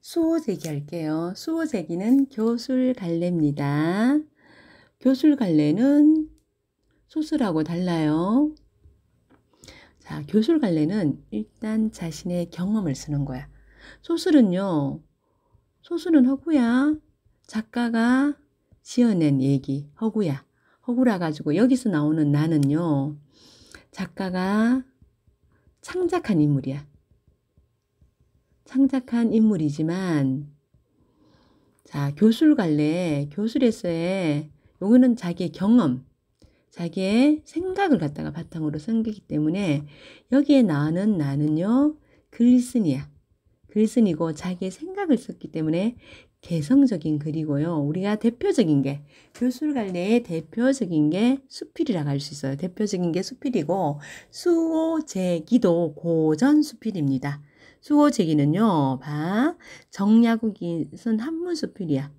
수호제기 할게요. 수호제기는 교술갈래입니다. 교술갈래는 소설하고 달라요. 자, 교술갈래는 일단 자신의 경험을 쓰는 거야. 소설은요, 소설은 허구야. 작가가 지어낸 얘기, 허구야. 허구라 가지고 여기서 나오는 나는요, 작가가 창작한 인물이야. 창작한 인물이지만, 자, 교술갈래, 교술에서의 요거는 자기의 경험, 자기의 생각을 갖다가 바탕으로 쓴 거기 때문에 여기에 나오는 나는요, 글쓴이야. 글쓴이고 자기의 생각을 썼기 때문에 개성적인 글이고요. 우리가 대표적인 게, 교술갈래의 대표적인 게 수필이라고 할 수 있어요. 대표적인 게 수필이고, 수호제기도 고전 수필입니다. 수호제기는요, 정약용이 쓴 한문수필이야.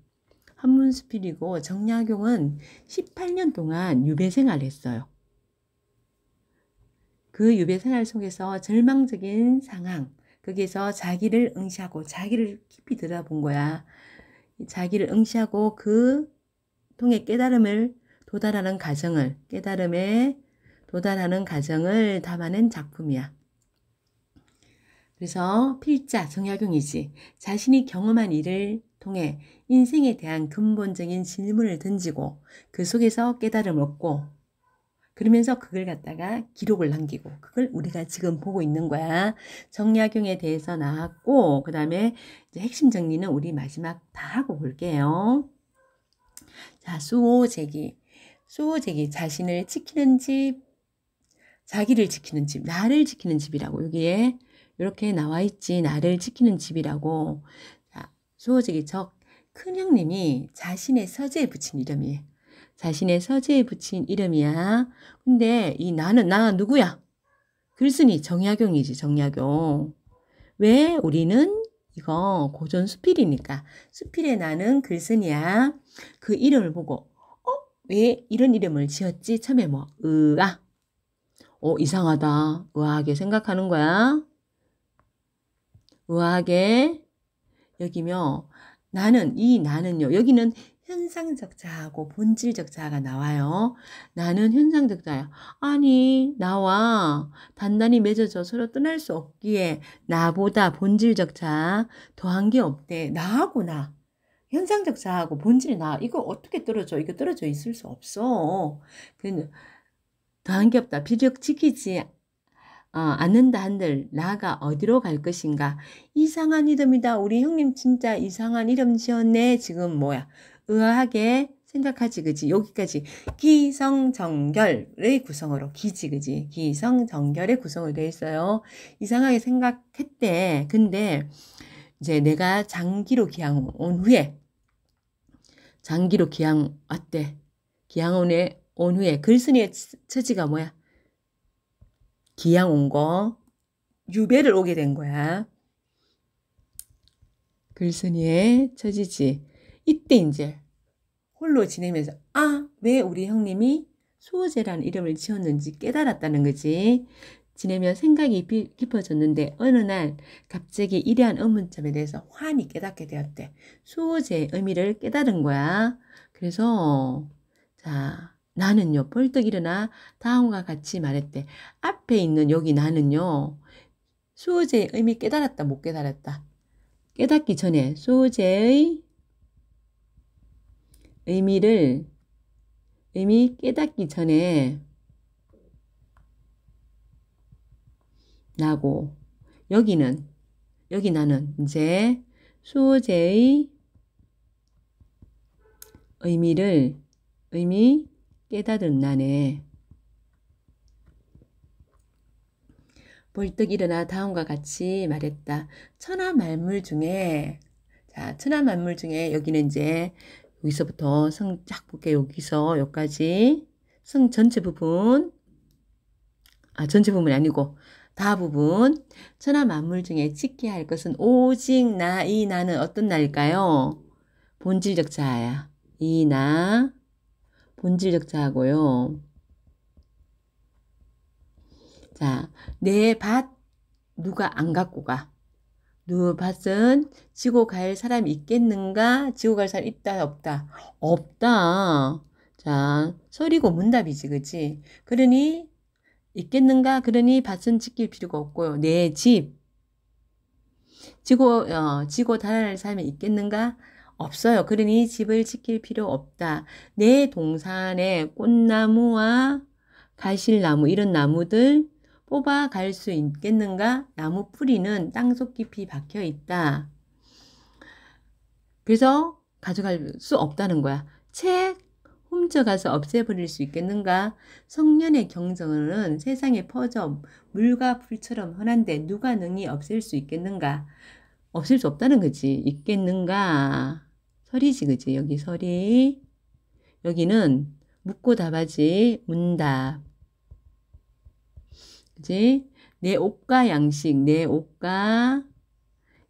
한문수필이고, 정약용은 18년 동안 유배 생활을 했어요. 그 유배 생활 속에서 절망적인 상황, 거기에서 자기를 응시하고 자기를 깊이 들여다본 거야. 자기를 응시하고 그 통해 깨달음을 도달하는 과정을, 깨달음에 도달하는 과정을 담아낸 작품이야. 그래서 필자 정약용이지. 자신이 경험한 일을 통해 인생에 대한 근본적인 질문을 던지고 그 속에서 깨달음을 얻고, 그러면서 그걸 갖다가 기록을 남기고, 그걸 우리가 지금 보고 있는 거야. 정약용에 대해서 나왔고, 그 다음에 이제 핵심 정리는 우리 마지막 다 하고 볼게요. 자, 수호제기. 수호제기, 자신을 지키는 집, 자기를 지키는 집, 나를 지키는 집이라고 여기에 이렇게 나와 있지. 나를 지키는 집이라고. 자, 수호제기 큰형님이 자신의 서재에 붙인 이름이에요. 자신의 서재에 붙인 이름이야. 근데 이 나는, 나 누구야? 글쓴이 정약용이지, 정약용. 왜? 우리는 이거 고전 수필이니까. 수필의 나는 글쓴이야. 그 이름을 보고, 왜 이런 이름을 지었지? 처음에 뭐, 이상하다. 의아하게 생각하는 거야. 의아하게 여기며, 나는요. 여기는 현상적 자하고 본질적 자가 나와요. 나는 현상적 자야. 아니, 나와 단단히 맺어져 서로 떠날 수 없기에 나보다 본질적 자 더한 게 없대. 나하고 나. 현상적 자하고 본질 나. 이거 어떻게 떨어져? 이거 떨어져 있을 수 없어. 더한 게 없다. 비록 지키지 않는다 한들 나가 어디로 갈 것인가. 이상한 이름이다. 우리 형님 진짜 이상한 이름 지었네. 지금 뭐야. 의아하게 생각하지, 그지? 여기까지 기성정결의 구성으로 기지, 그지? 기성정결의 구성으로 되어 있어요. 이상하게 생각했대. 근데 이제 내가 장기로 기양 온 후에, 장기로 기양 왔대. 기양 온 후에 글쓴이의 처지가 뭐야? 기양 온 거, 유배를 오게 된 거야. 글쓴이의 처지지. 이때 이제 홀로 지내면서 왜 우리 형님이 수호제라는 이름을 지었는지 깨달았다는 거지. 지내면 생각이 깊어졌는데 어느 날 갑자기 이러한 의문점에 대해서 환히 깨닫게 되었대. 수호제의 의미를 깨달은 거야. 그래서 자, 나는요 벌떡 일어나 다음과 같이 말했대. 앞에 있는 여기 나는요 수호제의 의미 깨달았다 못 깨달았다? 깨닫기 전에 수호제의 의미 깨닫기 전에 나고, 여기 나는 이제 수호제의 의미 깨닫은 나네. 벌떡 일어나 다음과 같이 말했다. 천하만물 중에, 자, 천하만물 중에 여기는 이제 여기서부터 성 쫙 볼게. 여기서 여기까지 성 전체 부분, 전체 부분이 아니고 다 부분. 천하만물 중에 지켜야 할 것은 오직 나, 이 나는 어떤 나일까요? 본질적 자아야. 이 나, 본질적 자아고요. 자, 내 밭 누가 안 갖고 가? 밭은 지고 갈 사람이 있겠는가? 지고 갈 사람 있다, 없다? 없다. 자, 설이고 문답이지, 그치? 그러니, 있겠는가? 그러니 밭은 지킬 필요가 없고요. 내 집. 지고 달아날 사람이 있겠는가? 없어요. 그러니 집을 지킬 필요 없다. 내 동산에 꽃나무와 가실나무, 이런 나무들 뽑아 갈 수 있겠는가? 나무 뿌리는 땅속 깊이 박혀 있다. 그래서 가져갈 수 없다는 거야. 책 훔쳐가서 없애버릴 수 있겠는가? 성년의 경전은 세상에 퍼져 물과 불처럼 흔한데 누가 능히 없앨 수 있겠는가? 없앨 수 없다는 거지. 있겠는가? 설이지, 그지? 여기 설이. 여기는 묻고 답하지. 문답. 그지? 내 옷과 양식, 내 옷과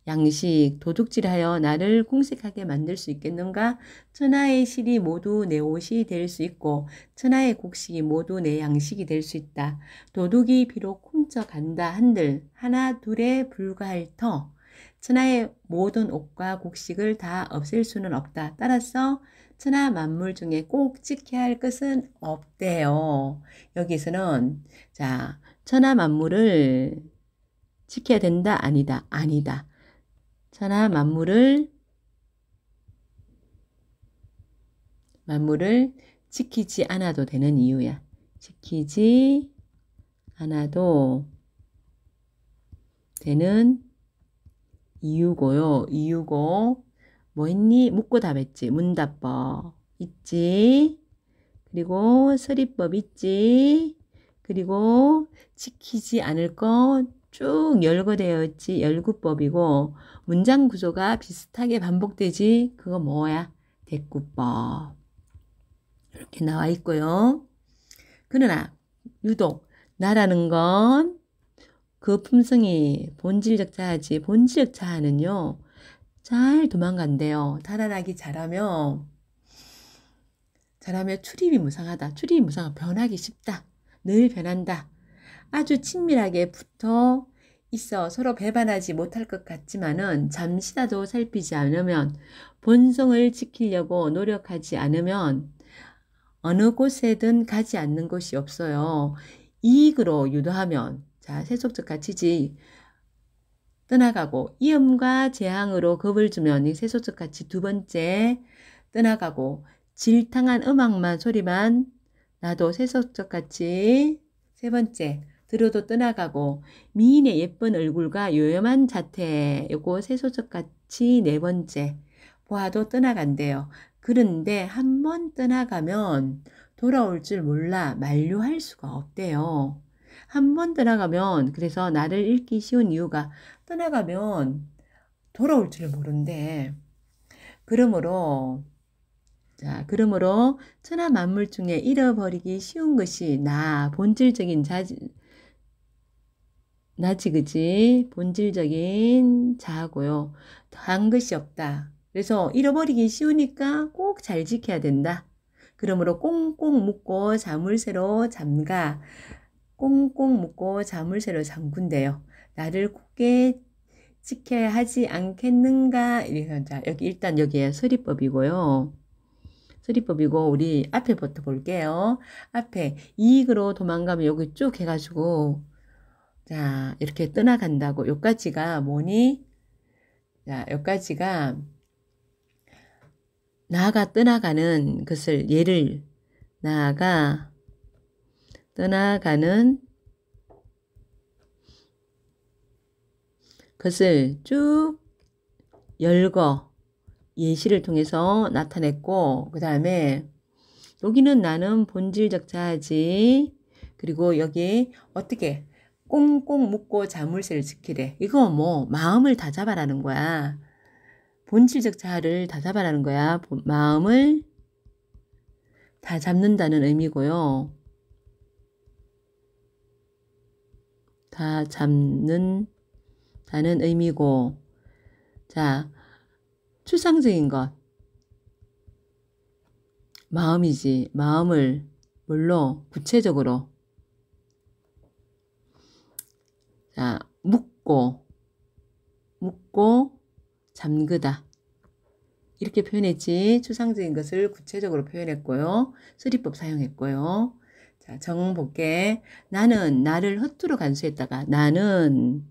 양식, 도둑질하여 나를 궁색하게 만들 수 있겠는가? 천하의 실이 모두 내 옷이 될 수 있고 천하의 곡식이 모두 내 양식이 될 수 있다. 도둑이 비록 훔쳐간다 한들 하나 둘에 불과할 터 천하의 모든 옷과 곡식을 다 없앨 수는 없다. 따라서 천하 만물 중에 꼭 지켜야 할 것은 없대요. 여기서는 자, 천하 만물을 지켜야 된다? 아니다. 아니다. 천하 만물을 지키지 않아도 되는 이유야. 지키지 않아도 되는 이유고요. 이유고 뭐 했니? 묻고 답했지. 문답법 있지. 그리고 서리법 있지. 그리고 지키지 않을 거 쭉 열거되어 있지. 열구법이고 문장 구조가 비슷하게 반복되지. 그거 뭐야? 대꾸법. 이렇게 나와 있고요. 그러나 유독 나라는 건 그 품성이 본질적 자아지. 본질적 자아는요. 잘 도망간대요. 달아나기 잘하면 출입이 무상하다. 출입이 무상하다. 변하기 쉽다. 늘 변한다. 아주 친밀하게 붙어 있어 서로 배반하지 못할 것 같지만은 잠시라도 살피지 않으면 본성을 지키려고 노력하지 않으면 어느 곳에든 가지 않는 곳이 없어요. 이익으로 유도하면 자 세속적 가치지 떠나가고 이음과 재앙으로 겁을 주면 이 세속적 가치 두 번째 떠나가고 질탕한 음악만 소리만 나도 세속적 가치 세 번째 들어도 떠나가고 미인의 예쁜 얼굴과 요염한 자태 요거 세속적 가치 네 번째 보아도 떠나간대요. 그런데 한 번 떠나가면 돌아올 줄 몰라 만류할 수가 없대요. 한 번 떠나가면 그래서 나를 잃기 쉬운 이유가 떠나가면 돌아올 줄 모른대. 그러므로 천하 만물 중에 잃어버리기 쉬운 것이 본질적인 나지 그지? 본질적인 자아고요. 더한 것이 없다. 그래서 잃어버리기 쉬우니까 꼭 잘 지켜야 된다. 그러므로 꽁꽁 묶고 자물쇠로 잠가. 꽁꽁 묶고 자물쇠로 잠군대요. 나를 굳게 지켜야 하지 않겠는가? 자, 일단 여기에 서리법이고요. 서리법이고 우리 앞에부터 볼게요. 앞에 이익으로 도망가면 여기 쭉 해가지고 자 이렇게 떠나간다고 여기까지가 뭐니? 자 여기까지가 나아가 떠나가는 것을 예를 나아가 떠나가는 것을 쭉 열거 예시를 통해서 나타냈고 그 다음에 여기는 나는 본질적 자아지. 그리고 여기 어떻게 꽁꽁 묶고 자물쇠를 지키래. 이거 뭐 마음을 다 잡아라는 거야. 본질적 자아를 다 잡아라는 거야. 마음을 다 잡는다는 의미고요. 다 잡는다는 의미고 자 추상적인 것 마음이지. 마음을 뭘로 구체적으로 자 묶고 묻고 잠그다. 이렇게 표현했지. 추상적인 것을 구체적으로 표현했고요. 수리법 사용했고요. 자, 정 볼게. 나는 나를 허투루 간수했다가 나를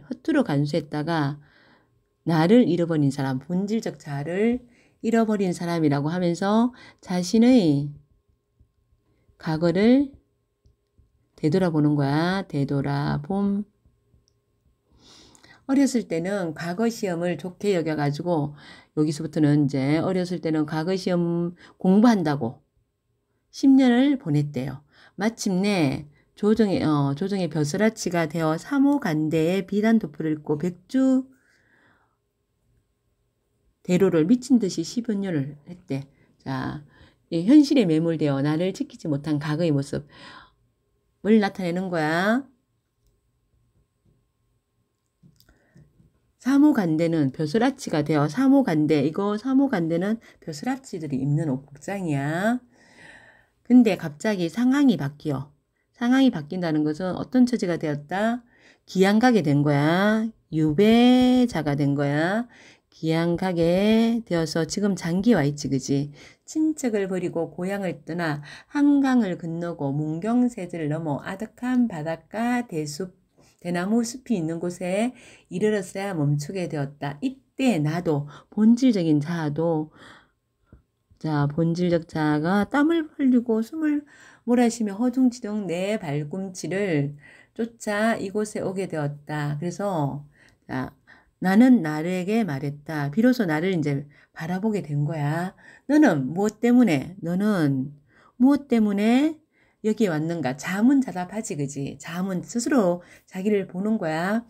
허투루 간수했다가 나를 잃어버린 사람, 본질적 자를 잃어버린 사람이라고 하면서 자신의 과거를 되돌아보는 거야. 되돌아봄. 어렸을 때는 과거 시험을 좋게 여겨가지고 여기서부터는 이제 어렸을 때는 과거 시험 공부한다고 10년을 보냈대요. 마침내 조정의 벼슬아치가 되어 사모간대의 비단 도포를 입고 백주 대로를 미친 듯이 10여 년을 했대. 자, 현실에 매몰되어 나를 지키지 못한 과거의 모습을 나타내는 거야. 사모간대는 벼슬아치가 되어 사모간대. 이거 사모간대는 벼슬아치들이 입는 옷 복장이야. 근데 갑자기 상황이 바뀌어. 상황이 바뀐다는 것은 어떤 처지가 되었다? 기양가게 된 거야. 유배자가 된 거야. 기양가게 되어서 지금 장기 와 있지, 그지? 친척을 버리고 고향을 떠나 한강을 건너고 문경세제를 넘어 아득한 바닷가 대나무 숲이 있는 곳에 이르렀어야 멈추게 되었다. 이때 나도 본질적 자아가 땀을 흘리고 숨을 몰아쉬며 허둥지둥 내 발꿈치를 쫓아 이곳에 오게 되었다. 그래서 자, 나는 나에게 말했다. 비로소 나를 이제 바라보게 된 거야. 너는 무엇 때문에 여기에 왔는가? 자문자답하지, 그지? 자문 스스로 자기를 보는 거야.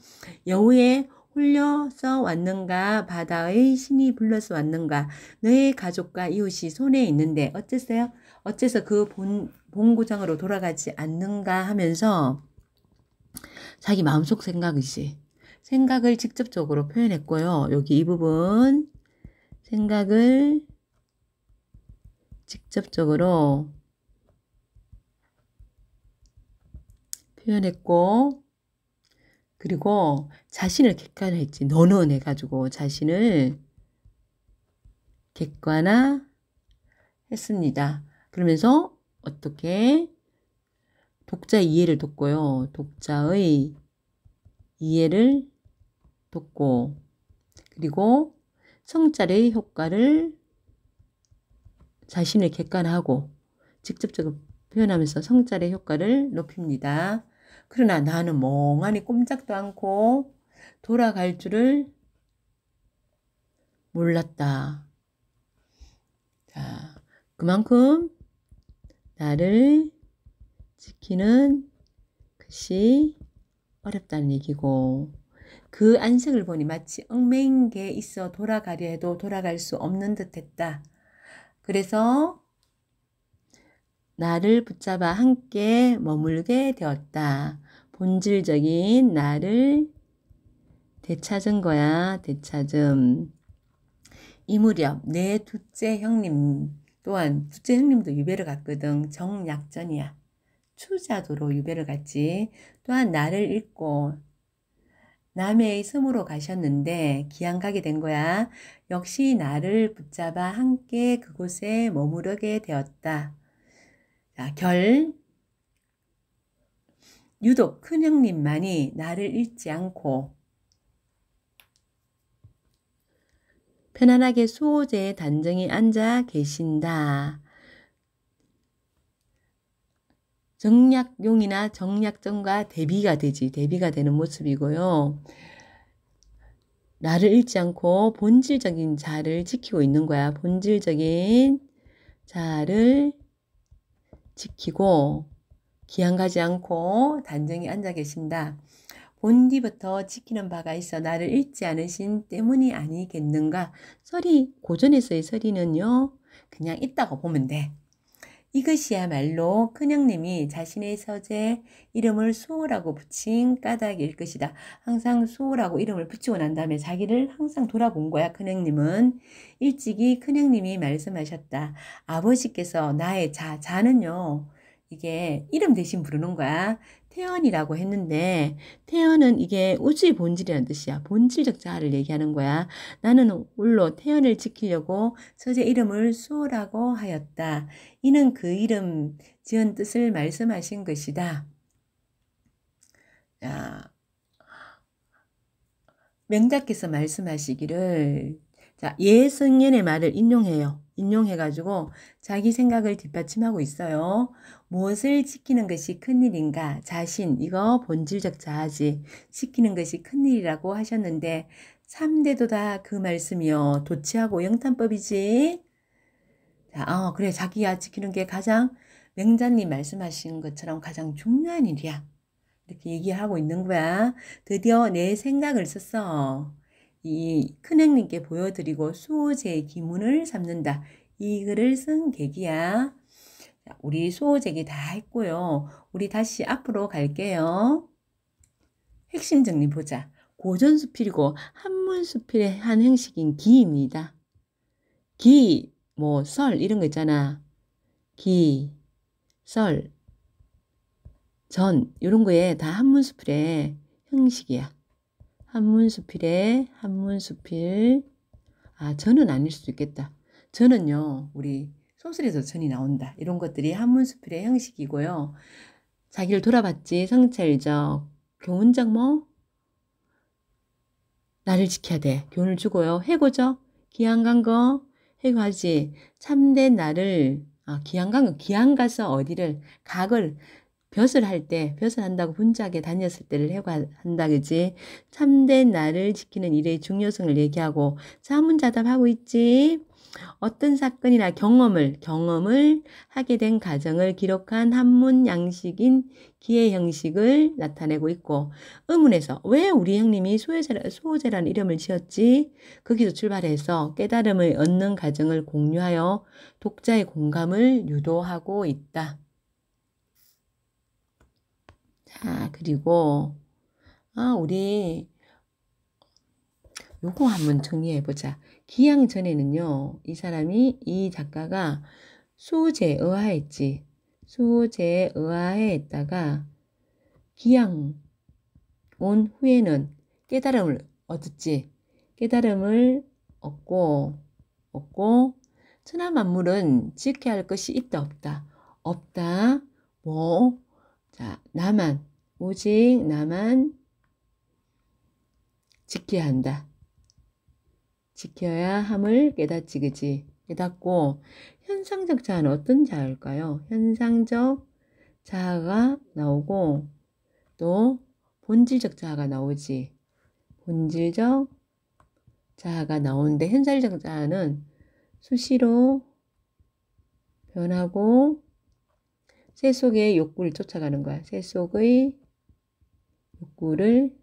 여우에 홀려서 왔는가? 바다의 신이 불러서 왔는가? 너의 가족과 이웃이 손에 있는데 어째서 그 본고장으로 돌아가지 않는가 하면서 자기 마음속 생각이지. 생각을 직접적으로 표현했고요. 여기 이 부분 생각을 직접적으로 표현했고 그리고 자신을 객관화했지. 너는 해가지고 자신을 객관화했습니다. 그러면서 어떻게 독자의 이해를 돕고요. 독자의 이해를 돕고 그리고 성찰의 효과를 자신을 객관화하고 직접적으로 표현하면서 성찰의 효과를 높입니다. 그러나 나는 멍하니 꼼짝도 않고 돌아갈 줄을 몰랐다. 자, 그만큼 나를 지키는 것이 어렵다는 얘기고 그 안색을 보니 마치 얽매인 게 있어 돌아가려 해도 돌아갈 수 없는 듯 했다. 그래서 나를 붙잡아 함께 머물게 되었다. 본질적인 나를 되찾은 거야. 되찾음. 이 무렵 내 둘째 형님도 유배를 갔거든. 정약전이야. 추자도로 유배를 갔지. 또한 나를 잃고 남해의 섬으로 가셨는데 기양 가게 된 거야. 역시 나를 붙잡아 함께 그곳에 머무르게 되었다. 자, 유독 큰형님만이 나를 잃지 않고 편안하게 수호제에 단정히 앉아 계신다. 정약용이나 정약전과 대비가 되는 모습이고요. 나를 잃지 않고 본질적인 자를 지키고 있는 거야. 본질적인 자를 지키고 기양가지 않고 단정히 앉아 계신다. 본디부터 지키는 바가 있어 나를 잃지 않으신 때문이 아니겠는가. 고전에서의 서리는요. 그냥 있다고 보면 돼. 이것이야말로 큰형님이 자신의 서재 이름을 수호라고 붙인 까닭일 것이다. 항상 수호라고 이름을 붙이고 난 다음에 자기를 항상 돌아본 거야. 큰형님은 일찍이 큰형님이 말씀하셨다. 아버지께서 나의 자는요. 이게 이름 대신 부르는 거야. 태연이라고 했는데 태연은 이게 우주의 본질이라는 뜻이야. 본질적 자아를 얘기하는 거야. 나는 홀로 태연을 지키려고 서재 이름을 수호라고 하였다. 이는 그 이름 지은 뜻을 말씀하신 것이다. 자, 명자께서 말씀하시기를 자, 예승연의 말을 인용해요. 인용해가지고 자기 생각을 뒷받침하고 있어요. 무엇을 지키는 것이 큰일인가? 자신, 이거 본질적 자아지. 지키는 것이 큰일이라고 하셨는데 3대도다 그 말씀이요. 도치하고 영탄법이지. 자, 그래. 자기야 지키는 게 가장 명자님 말씀하신 것처럼 가장 중요한 일이야. 이렇게 얘기하고 있는 거야. 드디어 내 생각을 썼어. 이 큰형님께 보여드리고 수호제의 기문을 삼는다. 이 글을 쓴 계기야. 자, 우리 수호제기 다 했고요. 우리 다시 앞으로 갈게요. 핵심 정리 보자. 고전수필이고 한문수필의 한 형식인 기입니다. 기, 뭐 설 이런 거 있잖아. 기, 설, 전 이런 거에 다 한문수필의 형식이야. 한문수필의 한문수필. 전은 아닐 수도 있겠다. 전은요, 우리 소설에서 전이 나온다. 이런 것들이 한문수필의 형식이고요. 자기를 돌아봤지. 성찰적, 교훈적 뭐? 나를 지켜야 돼. 교훈을 주고요. 해고적, 기한 거, 해고하지. 참된 나를, 기한 가서 어디를, 각을, 벼슬 할 때, 벼슬 한다고 분주하게 다녔을 때를 해고한다, 그지? 참된 나를 지키는 일의 중요성을 얘기하고, 자문자답하고 있지? 어떤 사건이나 경험을 하게 된 과정을 기록한 한문 양식인 기의 형식을 나타내고 있고, 의문에서 왜 우리 형님이 수호제라는 이름을 지었지? 거기서 출발해서 깨달음을 얻는 과정을 공유하여 독자의 공감을 유도하고 있다. 자, 그리고 우리 요거 한번 정리해보자. 기양 전에는요, 이 작가가 수호제에 의하했지. 수호제에 의하했다가 기양 온 후에는 깨달음을 얻었지. 깨달음을 얻고 천하 만물은 지켜야 할 것이 있다 없다. 없다. 자, 오직 나만 지켜야 한다. 지켜야 함을 깨닫지, 그지? 깨닫고, 현상적 자아는 어떤 자아일까요? 현상적 자아가 나오고, 또 본질적 자아가 나오지. 본질적 자아가 나오는데, 현상적 자아는 수시로 변하고, 새 속의 욕구를 쫓아가는 거야. 새 속의 욕구를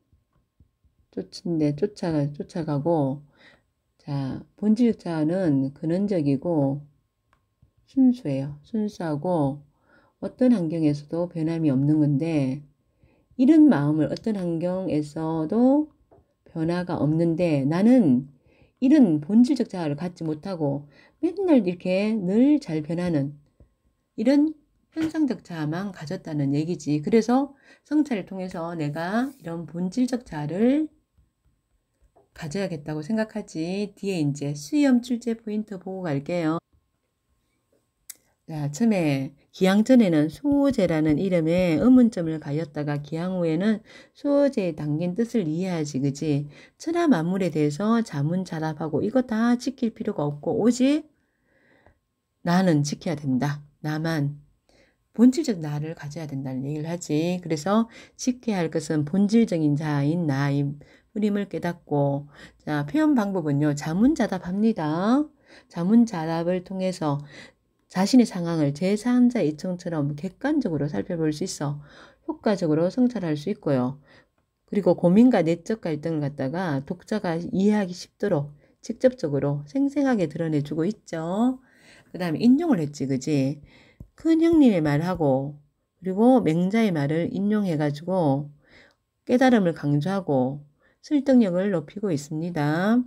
쫓아가고, 자, 본질적 자아는 근원적이고 순수해요. 순수하고 어떤 환경에서도 변함이 없는 건데, 이런 마음을 어떤 환경에서도 변화가 없는데 나는 이런 본질적 자아를 갖지 못하고 맨날 이렇게 늘 잘 변하는 이런 현상적 자아만 가졌다는 얘기지. 그래서 성찰을 통해서 내가 이런 본질적 자아를 가져야겠다고 생각하지. 뒤에 이제 수염 출제 포인트 보고 갈게요. 자, 처음에 기양 전에는 수호제라는 이름에 의문점을 가졌다가 기양 후에는 수호제에 담긴 뜻을 이해하지, 그지? 천하 만물에 대해서 자문자답하고 이거 다 지킬 필요가 없고 오직 나는 지켜야 된다. 나만 본질적 나를 가져야 된다는 얘기를 하지. 그래서 지켜야 할 것은 본질적인 자아인 나임 흐림을 깨닫고, 자, 표현 방법은요, 자문자답합니다. 자문자답을 통해서 자신의 상황을 제3자 이청처럼 객관적으로 살펴볼 수 있어 효과적으로 성찰할 수 있고요. 그리고 고민과 내적 갈등을 갖다가 독자가 이해하기 쉽도록 직접적으로 생생하게 드러내주고 있죠. 그 다음에 인용을 했지, 그지? 큰 형님의 말하고 그리고 맹자의 말을 인용해가지고 깨달음을 강조하고 설득력을 높이고 있습니다.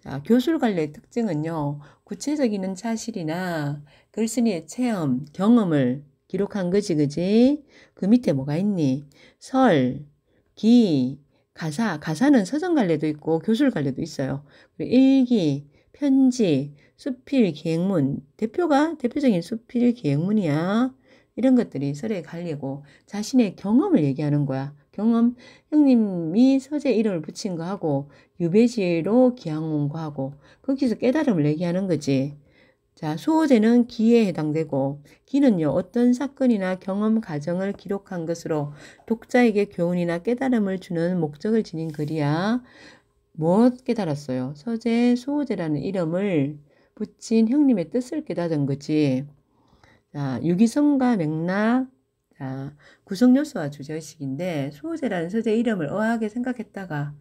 자, 교술관례의 특징은요, 구체적인 사실이나 글쓴이의 체험, 경험을 기록한 거지, 그지? 그 밑에 뭐가 있니? 설, 기, 가사. 가사는 서점 갈래도 있고 교술 갈래도 있어요. 그리고 일기, 편지, 수필, 기행문. 대표적인 수필, 기행문이야. 이런 것들이 설에 갈리고 자신의 경험을 얘기하는 거야. 경험, 형님이 서재 이름을 붙인 거 하고 유배지로 기항 온 거 하고 거기서 깨달음을 얘기하는 거지. 자, 수호제는 기에 해당되고 기는요 어떤 사건이나 경험 과정을 기록한 것으로 독자에게 교훈이나 깨달음을 주는 목적을 지닌 글이야. 뭐 깨달았어요? 서재 수호제라는 이름을 붙인 형님의 뜻을 깨달은 거지. 자, 유기성과 맥락, 자, 구성 요소와 주제의식인데 수호제라는 서재 이름을 의아하게 생각했다가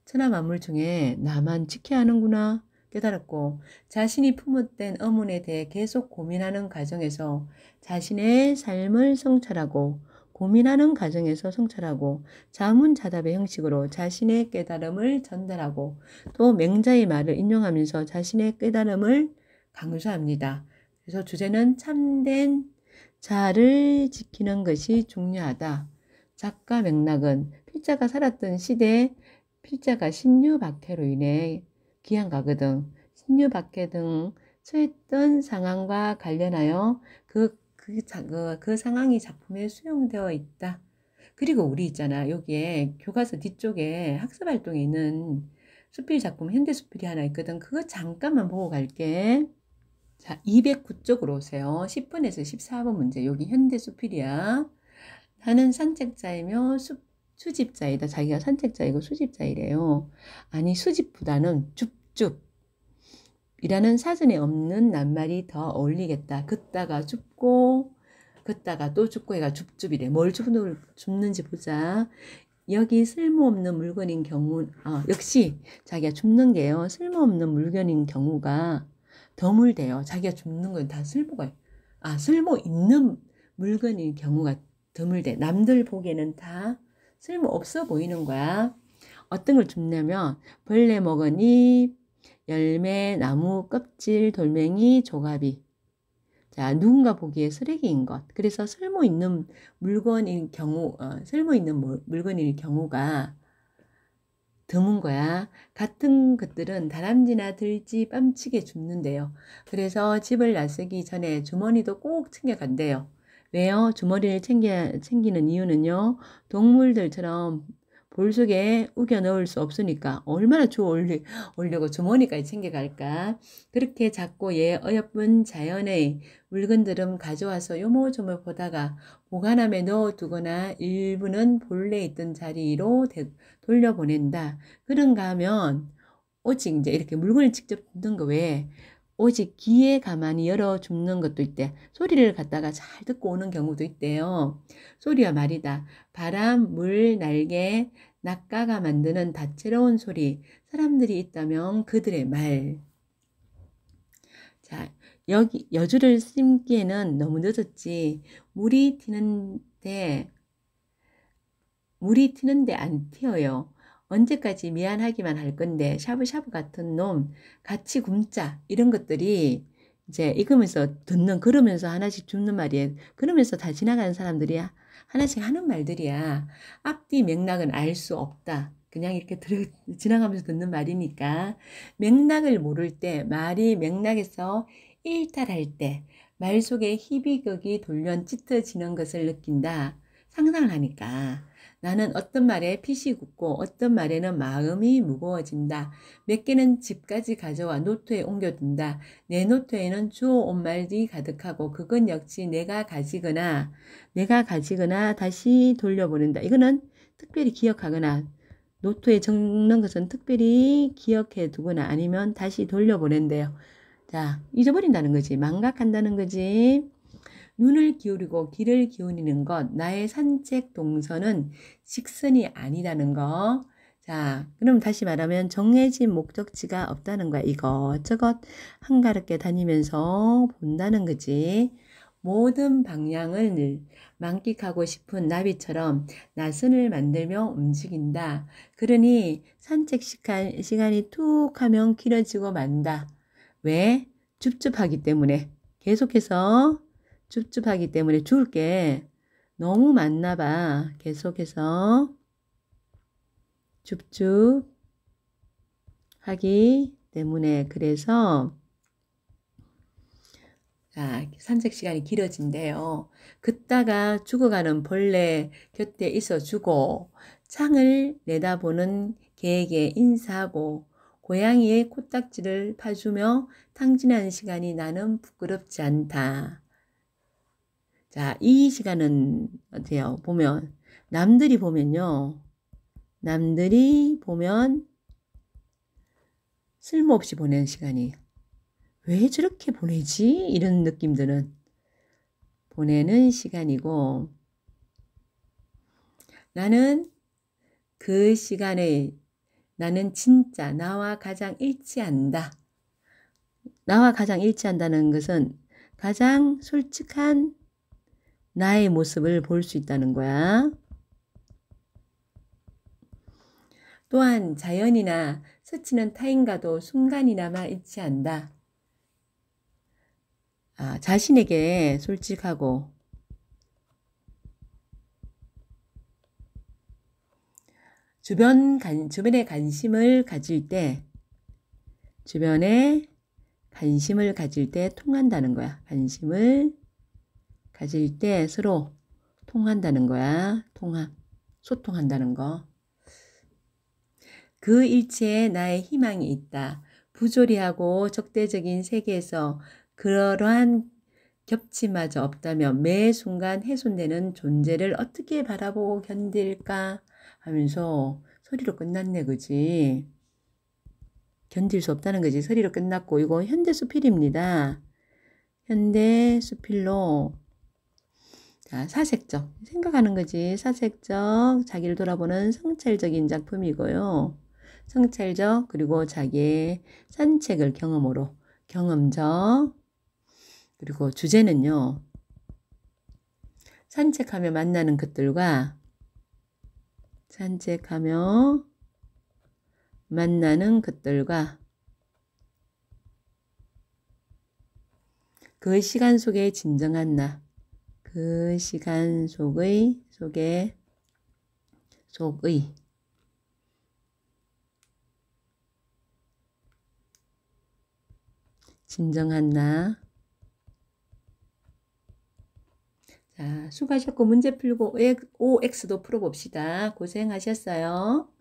천하 만물 중에 나만 지켜야 하는구나 깨달았고 자신이 품었던 의문에 대해 계속 고민하는 과정에서 자신의 삶을 성찰하고 고민하는 과정에서 성찰하고 자문자답의 형식으로 자신의 깨달음을 전달하고 또 맹자의 말을 인용하면서 자신의 깨달음을 강조합니다. 그래서 주제는 참된 자를 지키는 것이 중요하다. 작가 맥락은 필자가 살았던 시대에 필자가 신유박해로 인해 기양가거든. 신유박해 등 처했던 상황과 관련하여 그 상황이 작품에 수용되어 있다. 그리고 우리 있잖아. 여기에 교과서 뒤쪽에 학습활동에 있는 수필 작품, 현대수필이 하나 있거든. 그거 잠깐만 보고 갈게. 자, 209쪽으로 오세요. 10번에서 14번 문제. 여기 현대수필이야. 나는 산책자이며 수집자이다. 자기가 산책자이고 수집자이래요. 아니, 수집보다는 줍줍이라는 사전에 없는 낱말이 더 어울리겠다. 긋다가 줍고 긋다가 또 줍고 해가 줍줍이래. 뭘 줍는지 보자. 여기 쓸모없는 물건인 경우 역시 자기가 줍는 게요. 쓸모없는 물건인 경우가 드물대요. 자기가 줍는 건 다 쓸모 있는 물건인 경우가 드물대. 남들 보기에는 다 쓸모 없어 보이는 거야. 어떤 걸 줍냐면 벌레 먹은 잎, 열매, 나무, 껍질, 돌멩이, 조가비. 자, 누군가 보기에 쓰레기인 것. 그래서 쓸모 있는 물건인 경우가 드문 거야. 같은 것들은 다람쥐나 들쥐, 뺨치게 줍는데요. 그래서 집을 나서기 전에 주머니도 꼭 챙겨간대요. 왜요? 주머니를 챙기는 이유는요. 동물들처럼 볼 속에 우겨 넣을 수 없으니까 얼마나 올려고 주머니까지 챙겨갈까. 그렇게 작고 어여쁜 자연의 물건들은 가져와서 요모조모 보다가 보관함에 넣어두거나 일부는 본래 있던 자리로 돌려보낸다. 그런가 하면 오직 이제 이렇게 물건을 직접 줍는 거 외에 오직 귀에 가만히 열어 줍는 것도 있대. 소리를 갖다가 잘 듣고 오는 경우도 있대요. 소리와 말이다. 바람, 물, 날개, 낙가가 만드는 다채로운 소리. 사람들이 있다면 그들의 말. 자, 여기 여주를 심기에는 너무 늦었지. 물이 튀는데 안 튀어요. 언제까지 미안하기만 할 건데 샤브샤브 같은 놈 같이 굶자 이런 것들이 이제 읽으면서 그러면서 하나씩 줍는 말이에요. 그러면서 다 지나가는 사람들이 하나씩 하는 말들이야. 앞뒤 맥락은 알 수 없다. 그냥 이렇게 지나가면서 듣는 말이니까 맥락을 모를 때 말이 맥락에서 일탈할 때 말 속에 희비극이 돌연 짙어지는 것을 느낀다. 상상을 하니까 나는 어떤 말에 핏이 굳고 어떤 말에는 마음이 무거워진다. 몇 개는 집까지 가져와 노트에 옮겨둔다. 내 노트에는 주워온 말이 가득하고 그건 역시 내가 가지거나 다시 돌려보낸다. 이거는 특별히 기억하거나 노트에 적는 것은 특별히 기억해 두거나 아니면 다시 돌려보낸대요. 자, 잊어버린다는 거지. 망각한다는 거지. 눈을 기울이고 귀를 기울이는 것, 나의 산책 동선은 직선이 아니라는 거. 자, 그럼 다시 말하면 정해진 목적지가 없다는 거야. 이것저것 한가롭게 다니면서 본다는 거지. 모든 방향을 만끽하고 싶은 나비처럼 나선을 만들며 움직인다. 그러니 산책 시간이 툭 하면 길어지고 만다. 왜? 줍줍하기 때문에. 계속해서 줍줍하기 때문에 주울 게 너무 많나 봐. 계속해서 줍줍 하기 때문에 그래서 산책 시간이 길어진대요. 걷다가 죽어가는 벌레 곁에 있어주고 창을 내다보는 개에게 인사하고 고양이의 코딱지를 파주며 탕진하는 시간이 나는 부끄럽지 않다. 자, 이 시간은 어때요? 보면 남들이 보면요. 남들이 보면 쓸모없이 보내는 시간이에요. 왜 저렇게 보내지? 이런 느낌들은 보내는 시간이고 나는 그 시간에 나는 진짜 나와 가장 일치한다. 나와 가장 일치한다는 것은 가장 솔직한 나의 모습을 볼 수 있다는 거야. 또한 자연이나 스치는 타인과도 순간이나마 일치한다. 자신에게 솔직하고 주변에 관심을 가질 때 통한다는 거야. 관심을 가질 때 서로 통한다는 거야. 소통한다는 거. 그 일체에 나의 희망이 있다. 부조리하고 적대적인 세계에서 그러한 겹치마저 없다면 매 순간 훼손되는 존재를 어떻게 바라보고 견딜까 하면서 소리로 끝났네, 그지? 견딜 수 없다는 거지. 소리로 끝났고 이거 현대수필입니다. 현대수필로 자, 사색적 생각하는 거지. 사색적 자기를 돌아보는 성찰적인 작품이고요. 성찰적 그리고 자기의 산책을 경험으로 경험적 그리고 주제는요. 산책하며 만나는 것들과 그 시간 속에 진정한 나, 그 시간 속의 진정한 나. 자, 수고하셨고 문제 풀고 OX도 풀어봅시다. 고생하셨어요.